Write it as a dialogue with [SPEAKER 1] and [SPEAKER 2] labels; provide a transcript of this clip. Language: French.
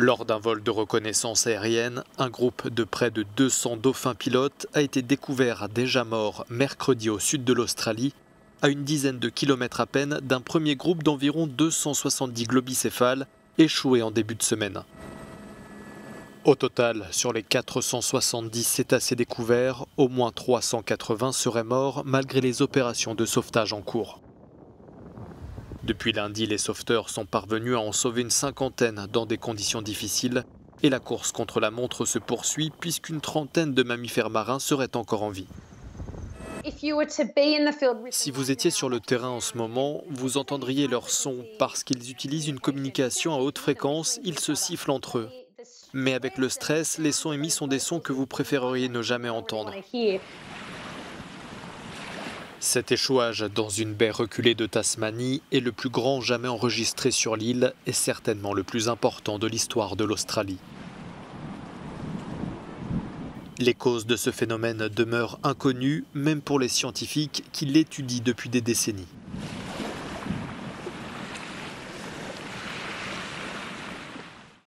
[SPEAKER 1] Lors d'un vol de reconnaissance aérienne, un groupe de près de 200 dauphins pilotes a été découvert déjà mort mercredi au sud de l'Australie, à une dizaine de kilomètres à peine d'un premier groupe d'environ 270 globicéphales échoué en début de semaine. Au total, sur les 470 cétacés découverts, au moins 380 seraient morts malgré les opérations de sauvetage en cours. Depuis lundi, les sauveteurs sont parvenus à en sauver une cinquantaine dans des conditions difficiles et la course contre la montre se poursuit puisqu'une trentaine de mammifères marins seraient encore en vie. Si vous étiez sur le terrain en ce moment, vous entendriez leur son parce qu'ils utilisent une communication à haute fréquence, ils se sifflent entre eux. Mais avec le stress, les sons émis sont des sons que vous préféreriez ne jamais entendre. Cet échouage dans une baie reculée de Tasmanie est le plus grand jamais enregistré sur l'île et certainement le plus important de l'histoire de l'Australie. Les causes de ce phénomène demeurent inconnues, même pour les scientifiques qui l'étudient depuis des décennies.